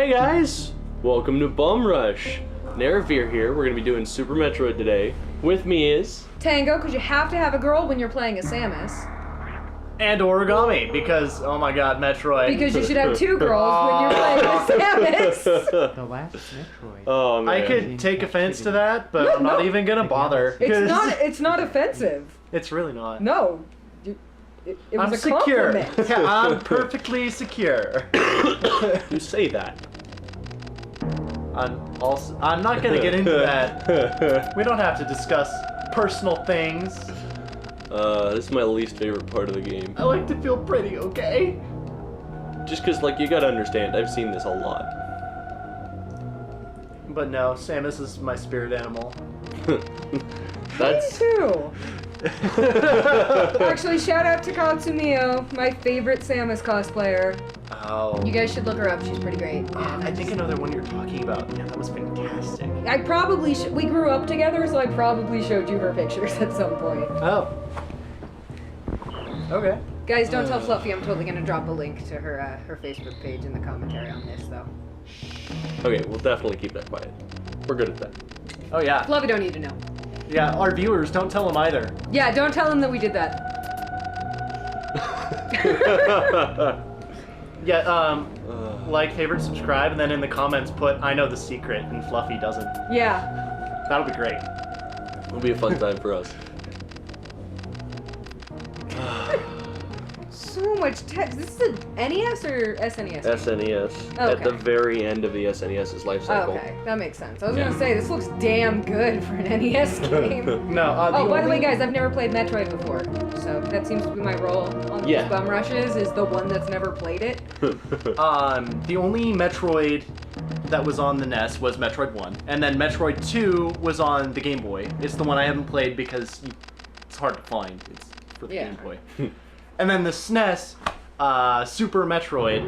Hey guys, welcome to Bum Rush. Naravir here. We're gonna be doing Super Metroid today. With me is Tango, because you have to have a girl when you're playing a Samus. And origami, because, oh my god, Metroid. Because you should have two girls when you're playing a Samus. The last Metroid. Oh man. I could take offense to that, but I'm not even gonna bother. It's not offensive. It's really not. No. It was I'm a secure. compliment. Yeah, I'm perfectly secure. You say that. I'm not gonna get into that. We don't have to discuss personal things. This is my least favorite part of the game. I like to feel pretty, okay? Just cause like you gotta understand, I've seen this a lot. But no, Samus is my spirit animal. That's Me too. Actually, shout out to Katsumiyo, my favorite Samus cosplayer. Oh. You guys should look her up. She's pretty great. I think I know the one you're talking about. Yeah, that was fantastic. I probably we grew up together, so I probably showed you her pictures at some point. Oh. Okay. Guys, don't tell Fluffy. I'm totally gonna drop a link to her Facebook page in the commentary on this, though. okay. We'll definitely keep that quiet. We're good at that. Oh yeah. Fluffy don't need to know. Yeah, our viewers, don't tell them either. Yeah, don't tell him that we did that. Yeah, like, favorite, subscribe, and then in the comments put, I know the secret, and Fluffy doesn't. Yeah. That'll be great. It'll be a fun time for us. So much text. This is a NES or SNES? SNES. Oh, At the okay. very end of the SNES's life cycle. Okay, that makes sense. I was gonna say, this looks damn good for an NES game. No, Oh, by the way, guys, I've never played Metroid before, so that seems to be my role on these Yeah. bum rushes, is the one that's never played it. the only Metroid that was on the NES was Metroid 1, and then Metroid 2 was on the Game Boy. It's the one I haven't played because it's hard to find. It's for the Yeah. Game Boy. And then the SNES, Super Metroid,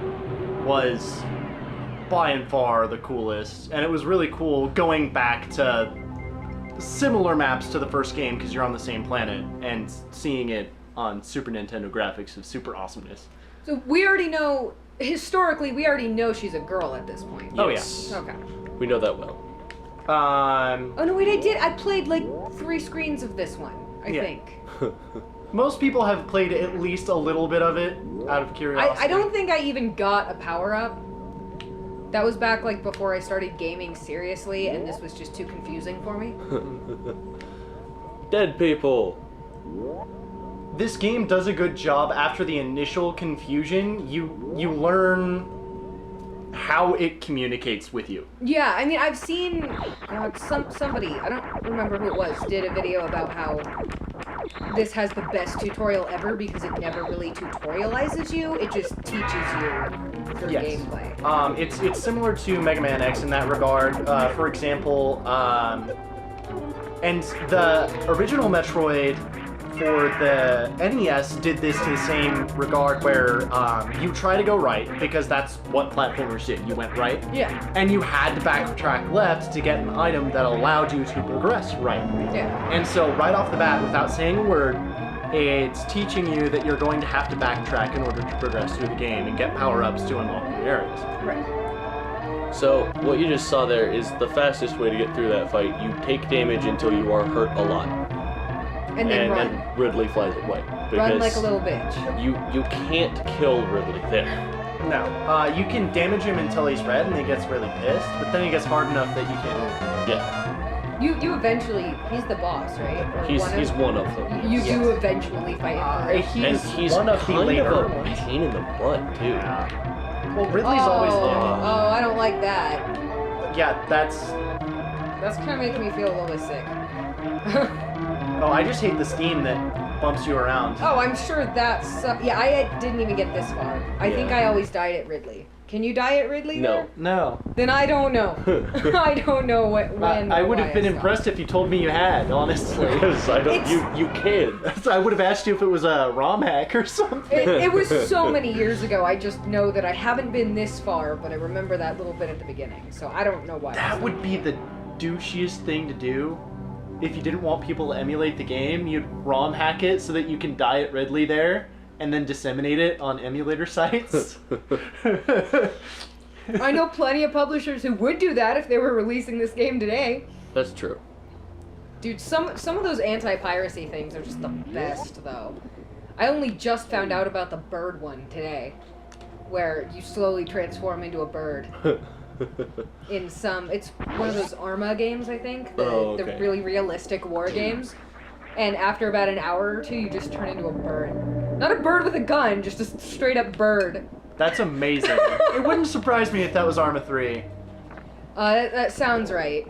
was by and far the coolest, and it was really cool going back to similar maps to the first game because you're on the same planet, and seeing it on Super Nintendo graphics is super awesomeness. So we already know, historically, we already know she's a girl at this point. Oh, yeah. Yes. Okay. We know that well. Oh no, wait, I played like 3 screens of this one, I Yeah. think. Most people have played at least a little bit of it, out of curiosity. I don't think I even got a power-up. That was back like before I started gaming seriously, and this was just too confusing for me. Dead people. This game does a good job after the initial confusion. You learn how it communicates with you. Yeah, I mean, I've seen somebody, I don't remember who it was, did a video about how this has the best tutorial ever because it never really tutorializes you, it just teaches you through gameplay. It's similar to Mega Man X in that regard. For example, and the original Metroid for the NES did this to the same regard where you try to go right because that's what platformers did. You went right. Yeah. And you had to backtrack left to get an item that allowed you to progress right. Yeah. And so right off the bat, without saying a word, it's teaching you that you're going to have to backtrack in order to progress through the game and get power-ups to unlock new areas. Right. So, what you just saw there is the fastest way to get through that fight. You take damage until you are hurt a lot. And then run. Then Ridley flies away. Run like a little bitch. You can't kill Ridley there. No. You can damage him until he's red and he gets really pissed, but then he gets hard enough that you can... Yeah. You eventually, he's the boss, right? Or He's one of them. You do eventually fight him. And he's one of the kind later of a ones. pain in the butt, too. Well, Ridley's always there. Oh, I don't like that. Yeah, that's... That's kind of making me feel a little bit sick. Oh, I just hate the steam that bumps you around. Oh, I'm sure that's... yeah, I didn't even get this far. I think Yeah. I always died at Ridley. Can you die at Ridley No. there? No. Then I don't know. I don't know when I or would why have been stopped. impressed if you told me you had, honestly. Because I don't. It's- You can. I would have asked you if it was a ROM hack or something. It was so many years ago, I just know that I haven't been this far, but I remember that little bit at the beginning, so I don't know why. That would be the douchiest thing to do. If you didn't want people to emulate the game, you'd ROM hack it so that you can die at Ridley there, and then disseminate it on emulator sites. I know plenty of publishers who would do that if they were releasing this game today. That's true. Dude, some of those anti-piracy things are just the best, though. I only just found out about the bird one today, where you slowly transform into a bird. In some, it's one of those Arma games, I think, the really realistic war games. And after about an hour or two, you just turn into a bird. Not a bird with a gun, just a straight up bird. That's amazing. It wouldn't surprise me if that was Arma 3. That sounds right.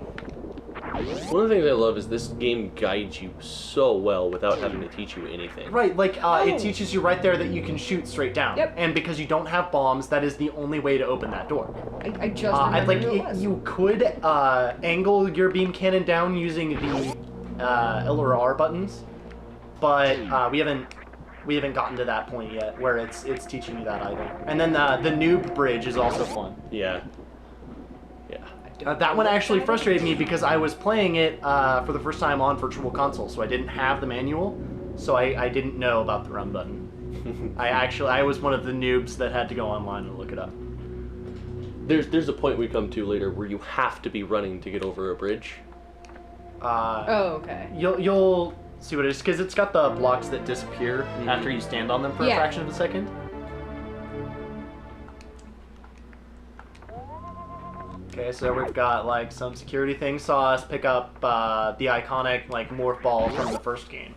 One of the things I love is this game guides you so well without having to teach you anything. Right, like, it teaches you right there that you can shoot straight down. Yep. And because you don't have bombs, that is the only way to open that door. I just remembered who it was. You could angle your beam cannon down using the L or R buttons, but we haven't gotten to that point yet where it's teaching you that either. And then the noob bridge is also fun. Yeah. That one actually frustrated me because I was playing it for the first time on Virtual Console, so I didn't have the manual, so I didn't know about the run button. I was one of the noobs that had to go online and look it up. There's a point we come to later where you have to be running to get over a bridge. Oh, okay. You'll see what it is, because it's got the blocks that disappear after you stand on them for a fraction of a second. Okay, so we've got like some security things. Saw us pick up the iconic like morph ball from the first game,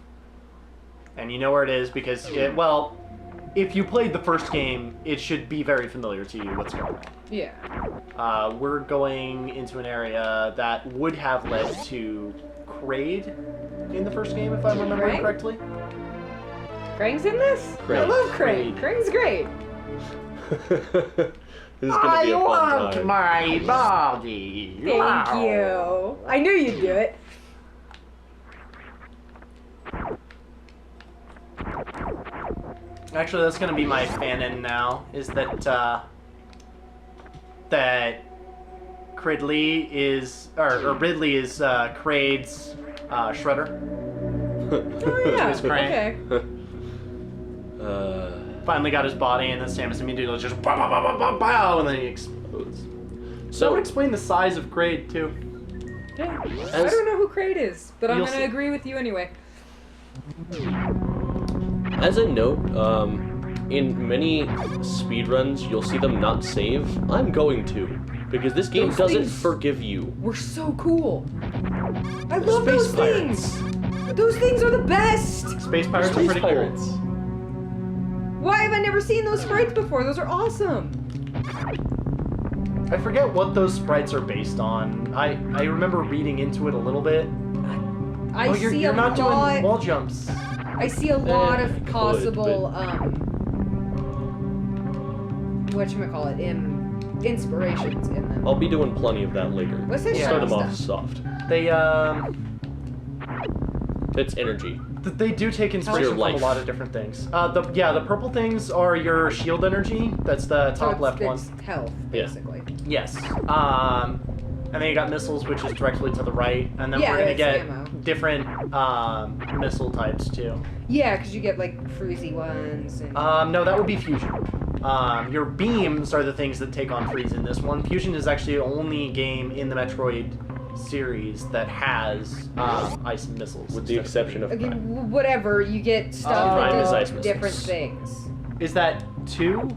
and you know where it is because well, if you played the first game, it should be very familiar to you what's going on. Yeah. We're going into an area that would have led to Kraid in the first game, if I'm remembering correctly. Krang's in this? Kraid. I love Krang. Krang's great. This is gonna be a fun time. My body. Thank you. I knew you'd do it. Actually, that's gonna be my fanon now. Is that that Ridley is Kraid's Shredder. Oh yeah. His Krang. Okay. Finally got his body, and then Samus immediately just bow, bow, bow, bow, bow, bow, and then he explodes. So that would explain the size of Kraid too. Yeah. I don't know who Kraid is, but I'm gonna agree with you anyway. As a note, in many speedruns, you'll see them not save. I'm going to, because this game doesn't forgive you. We're so cool. I love those things. Those things are the best. Space pirates are pretty cool. Why have I never seen those sprites before? Those are awesome. I forget what those sprites are based on. I remember reading into it a little bit. You're not doing wall jumps. I see a lot of possible whatchamacallit, inspirations in them. I'll be doing plenty of that later. What's this Start them stuff? off soft. It's energy. They do take inspiration from a lot of different things. The purple things are your shield energy. That's the top left one. It's health, basically. Yes. And then you got missiles, which is directly to the right. And then we're gonna get ammo. different missile types too. Yeah, because you get like freezy ones. And... No, that would be fusion. Your beams are the things that take on freeze in this one. Fusion is actually the only game in the Metroid series that has ice missiles. With the exception of Prime. Whatever, you get stuff that does different things. Is that 2?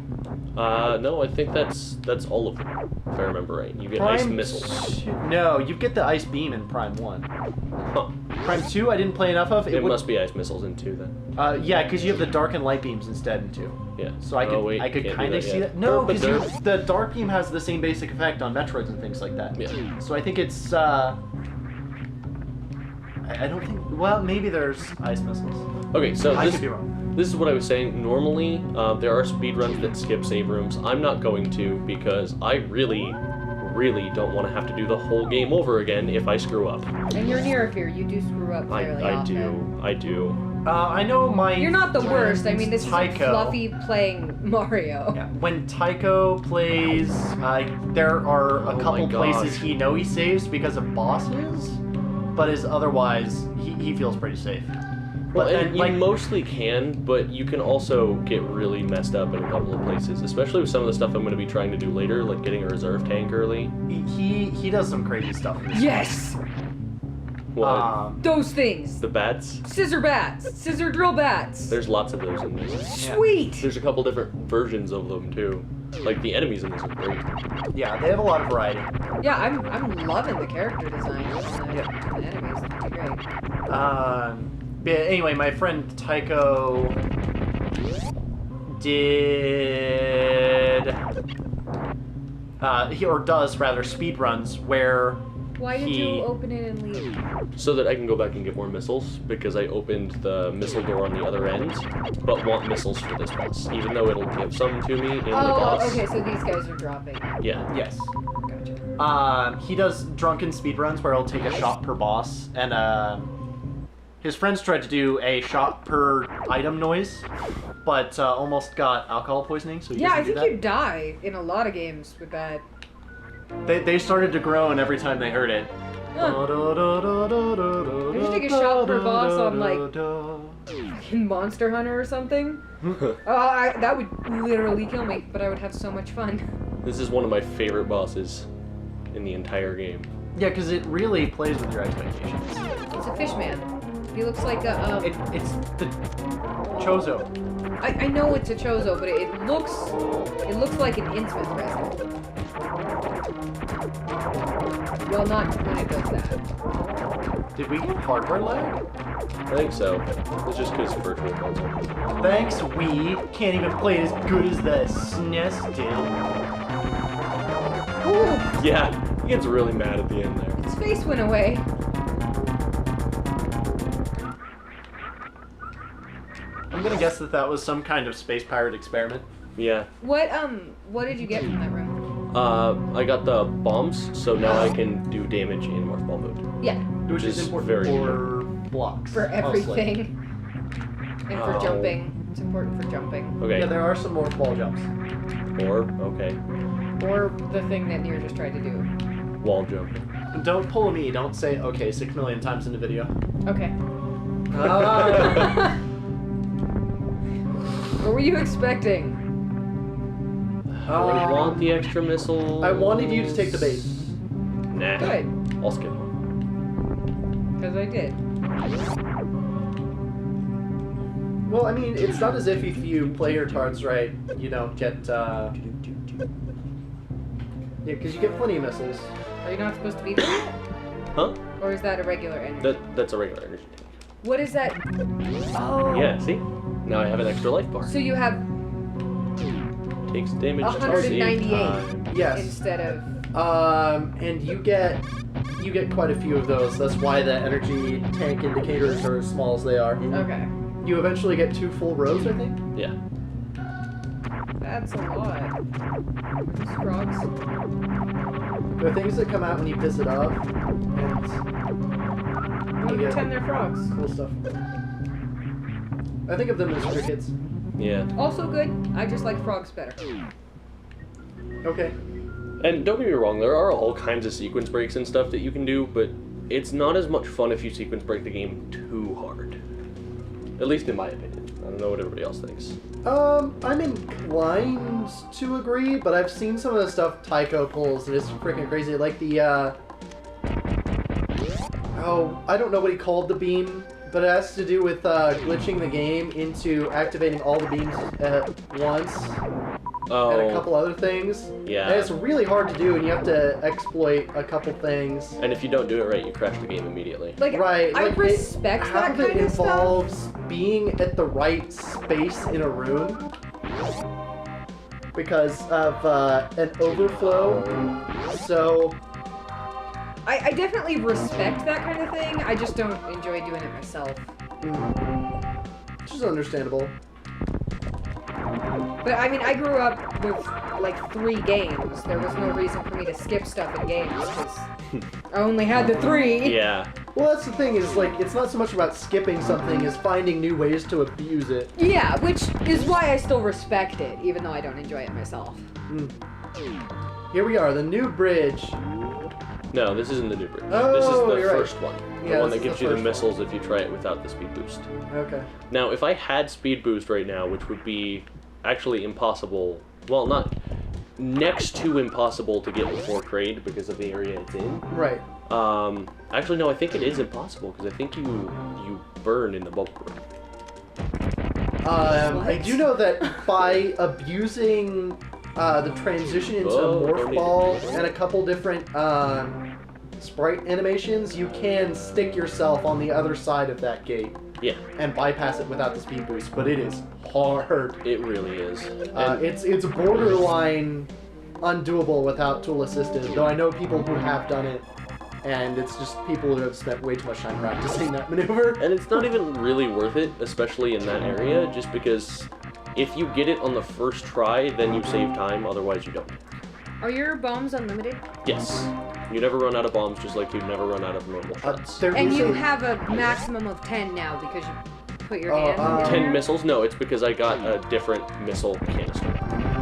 No, I think that's all of them, if I remember right. You get Prime ice missiles. No, you get the ice beam in Prime 1. Huh. Prime 2 I didn't play enough of. It must be ice missiles in 2 then. Yeah, because you have the dark and light beams instead in 2. Yeah. So I could kind of see that. No, because the dark beam has the same basic effect on Metroids and things like that. Yeah. So I think it's I don't think. Well, maybe there's ice missiles. Okay, so I could be wrong. This is what I was saying. Normally, there are speedruns that skip save rooms. I'm not going to because I really don't want to have to do the whole game over again if I screw up. And you're near here. You do screw up fairly often. I do. I know my. You're not the worst. I mean, this Tycho. is Fluffy playing Mario. Yeah. When Tycho plays, there are a couple places he saves because of bosses, but otherwise he feels pretty safe. Well, But and then, you mostly can, but you can also get really messed up in a couple of places, especially with some of the stuff I'm going to be trying to do later, like getting a reserve tank early. he does some crazy stuff. In this Yes! What? Those things! The bats? Scissor bats! Scissor drill bats! There's lots of those in this. Sweet! There's a couple different versions of them, too. Like, the enemies in this are great. Yeah, they have a lot of variety. Yeah, I'm loving the character design on the Yeah. enemies. They're great. Yeah, anyway, my friend Tycho did, does rather speedruns where Why did you open it and leave? So that I can go back and get more missiles, because I opened the missile door on the other end, but want missiles for this boss, even though it'll give some to me in the boss. Oh, okay, so these guys are dropping. Yeah. Yes. Gotcha. He does drunken speedruns where he'll take a shot per boss, and his friends tried to do a shot per item noise, but almost got alcohol poisoning, so he Yeah, I doesn't do think that. you die in a lot of games with that. They started to groan every time they heard it. Huh. Did you take a shot per boss on, like, In Monster Hunter or something? That would literally kill me, but I would have so much fun. This is one of my favorite bosses in the entire game. Yeah, because it really plays with your expectations. It's a fish man. He looks like a, It's the Chozo. I know it's a Chozo, but it looks like an Innsmouth wrestler. Well, not when it does that. Did we get hardware lag? I think so. It's just because virtual console. Thanks, we can't even play as good as the SNES did. Ooh, Yeah, he gets really mad at the end there. its face went away. I'm gonna guess that was some kind of space pirate experiment. Yeah. What did you get from that room? I got the bombs, so now I can do damage in Morph Ball mode. Yeah, Which is is important very for blocks. for mostly. everything. And for Oh. jumping. It's important for jumping. Okay. Yeah, there are some more ball jumps. Or, okay. Or the thing that Nier just tried to do. Wall jumping. Don't pull me, don't say okay 6 million times in the video. Okay. Ah. What were you expecting? I want the extra missiles. I wanted you to take the bait. Nah. Good. I'll skip. Because I did. Well, I mean, it's not as if you play your cards right, you don't get, Yeah, because you get plenty of missiles. Are you not supposed to be there? Huh? Or is that a regular energy? That's a regular energy tank. What is that? Oh. Yeah, see? Now I have an extra life bar. So you have Takes damage. 198 Yes. instead of... And you get quite a few of those. That's why the energy tank indicators are as small as they are. Okay. You eventually get 2 full rows, I think. Yeah. That's a lot. These frogs. There are things that come out when you piss it off, and Don't you get pretend they're frogs. cool stuff. I think of them as crickets. Yeah. Also good. I just like frogs better. Okay. And don't get me wrong, there are all kinds of sequence breaks and stuff that you can do, but it's not as much fun if you sequence break the game too hard. At least in my opinion. I don't know what everybody else thinks. I'm inclined to agree, but I've seen some of the stuff Tycho pulls, and it's freaking crazy. Like the, I don't know what he called the beam, but it has to do with glitching the game into activating all the beams at once, Oh. and a couple other things. Yeah. And it's really hard to do, and you have to exploit a couple things. And if you don't do it right, you crash the game immediately. Like, Right, I like respect half that of it kind of stuff. involves being at the right space in a room because of an overflow. So I definitely respect that kind of thing. I just don't enjoy doing it myself. which is understandable. But I mean, I grew up with like 3 games. There was no reason for me to skip stuff in games because I only had the 3. Yeah. Well, that's the thing is like it's not so much about skipping something as finding new ways to abuse it. Yeah, which is why I still respect it, even though I don't enjoy it myself. Here we are, the new bridge. No, this isn't the new bridge. Oh, this is the you're right. first one. Yeah, The one this that is gives the you the first missiles if you try it without the speed boost. Okay. Now, if I had speed boost right now, which would be actually impossible, well, not next to impossible to get before Kraid because of the area it's in. Right. Actually, no, I think it is impossible because I think you burn in the bubble room. I do know that by abusing the transition into Morph Ball and a couple different sprite animations, you can stick yourself on the other side of that gate. Yeah. And bypass it without the speed boost, but it is hard. It really is. It's borderline undoable without tool assisted, though I know people who have done it, and it's just people who have spent way too much time practicing that maneuver. And it's not even really worth it, especially in that area, just because if you get it on the first try, then you save time, otherwise you don't. Are your bombs unlimited? Yes. You never run out of bombs, just like you never run out of normal shots. And you have a maximum of 10 now because you put your hand in 10 there? missiles? No, it's because I got a different missile canister.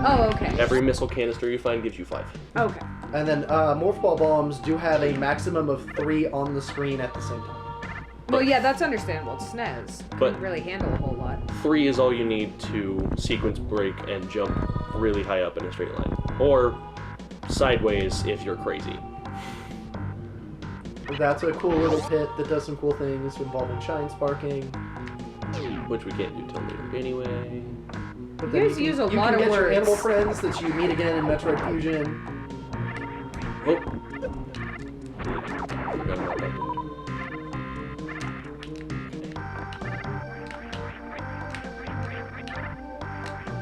Oh, okay. Every missile canister you find gives you 5. Okay. And then Morph Ball bombs do have a maximum of 3 on the screen at the same time. Well, yeah, that's understandable. It's SNES. Couldn't really handle a whole lot. 3 is all you need to sequence break and jump really high up in a straight line. Or sideways if you're crazy. That's a cool little pit that does some cool things involving shine sparking. Which we can't do till later anyway. But You then guys use a you lot can of get your words. animal friends that you meet again in Metroid Fusion. Oh. Forgot about that.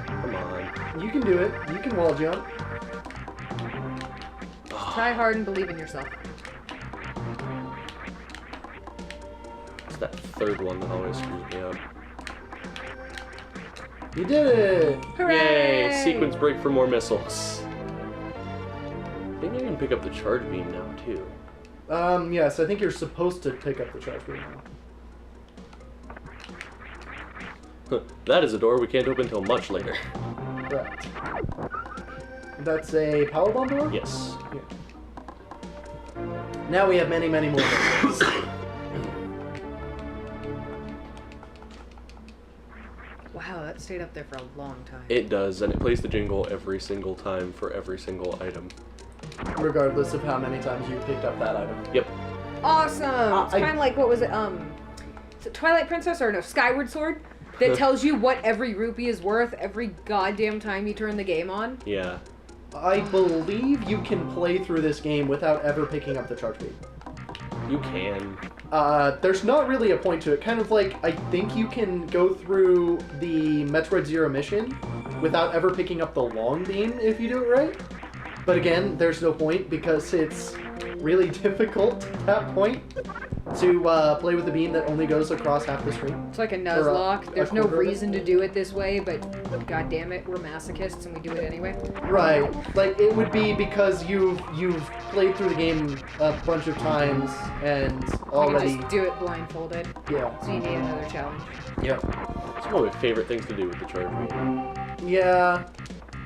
Come on. You can do it. You can wall jump. Try hard and believe in yourself. It's that third one that always screws me up. You did it! Hooray! Yay! Sequence break for more missiles. I think you can pick up the charge beam now, too. Yes, I think you're supposed to pick up the charge beam now. That is a door we can't open until much later. Correct. That's a power bomb door? Yes. Yeah. Now we have many, many more missiles. Wow, that stayed up there for a long time. It does, and it plays the jingle every single time for every single item. Regardless of how many times you picked up that item. Yep. Awesome! It's kind of like, what was it, is it Twilight Princess or no, Skyward Sword? That tells you what every rupee is worth every goddamn time you turn the game on. Yeah. I believe you can play through this game without ever picking up the charge beam. You can. There's not really a point to it. Kind of like, I think you can go through the Metroid Zero mission without ever picking up the long beam if you do it right. But again, there's no point because it's really difficult at that point to play with a beam that only goes across half the screen. It's like a Or Nuzlocke. There's no quarter of it. reason to do it this way, but god damn it, we're masochists and we do it anyway. Right. Like, it would be because you've played through the game a bunch of times and You already... just do it blindfolded. Yeah. So you need another challenge. Yep. It's one of my favorite things to do with the charge beam. Yeah.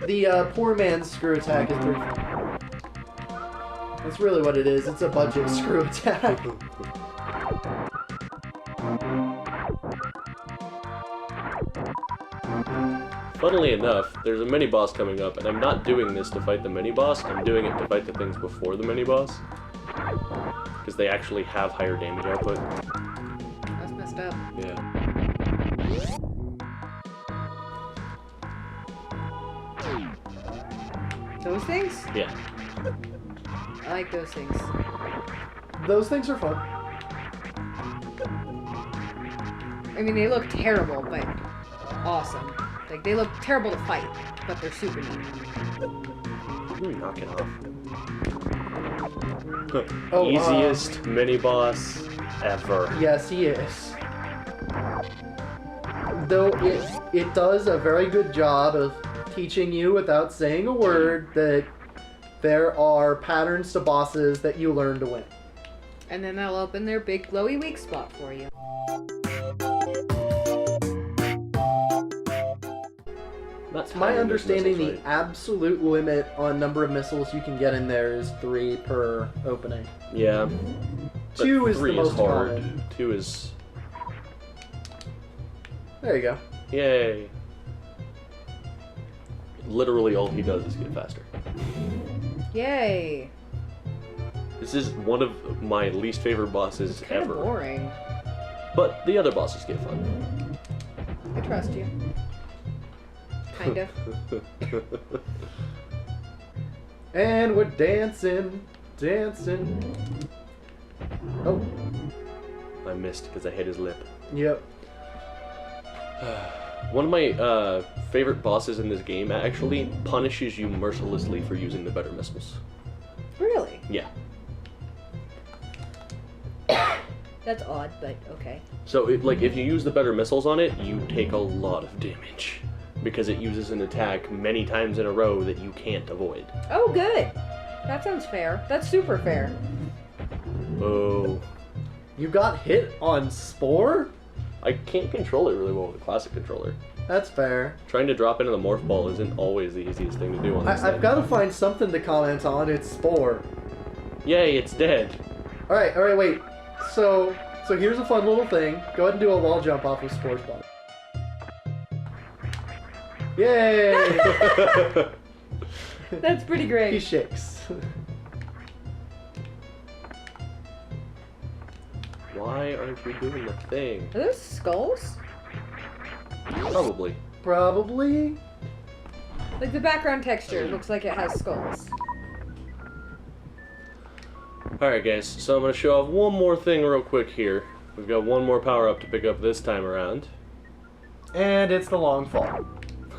The poor man's screw attack is pretty fun. That's really what it is. It's a budget screw attack. Funnily enough, there's a mini-boss coming up, and I'm not doing this to fight the mini-boss, I'm doing it to fight the things before the mini-boss. Because they actually have higher damage output. That's messed up. Yeah. Those things? Yeah. I like those things. Those things are fun. I mean, they look terrible, but awesome. Like, they look terrible to fight, but they're super neat. Knock it off. Oh, Easiest mini-boss ever. Yes, he is. Though it does a very good job of teaching you without saying a word that there are patterns to bosses that you learn to win. And then they'll open their big glowy weak spot for you. That's my higher than understanding, missiles, the absolute limit on number of missiles you can get in there is 3 per opening. Yeah. But 2 is the 3 most hard. common. 2 is... There you go. Yay. Literally all he does is get faster. Yay. This is one of my least favorite bosses It's kind ever. of boring. But the other bosses get fun. I trust you. Kind of. And we're dancing, dancing. Oh, I missed because I hit his lip. yep. One of my favorite bosses in this game actually punishes you mercilessly for using the better missiles. Really? Yeah. That's odd, but okay. So, if you use the better missiles on it, you take a lot of damage. Because it uses an attack many times in a row that you can't avoid. Oh, good. That sounds fair. That's super fair. Oh. You got hit on Spore? I can't control it really well with a classic controller. That's fair. Trying to drop into the morph ball isn't always the easiest thing to do on this I've thing. got to find something to comment on. It's Spore. Yay, it's dead. Alright, wait. So here's a fun little thing. Go ahead and do a wall jump off of Spore's body. Yay! That's pretty He great. shakes. Why aren't you doing the thing? Are those skulls? Probably. Probably. Like the background texture looks like it has skulls. Alright guys, so I'm going to show off one more thing real quick here. We've got one more power up to pick up this time around. And it's the long fall.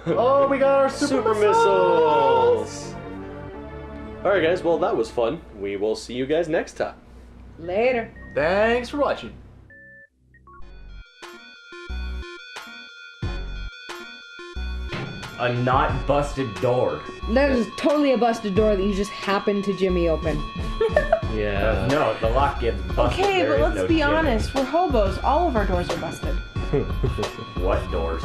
Oh, we got our super missiles! Alright guys, well that was fun. We will see you guys next time. Later. Thanks for watching. A not busted door. That is totally a busted door that you just happened to jimmy open. Yeah. No, the lock gets busted. Okay, There but is let's no be jimmy. honest. We're hobos. All of our doors are busted. What doors?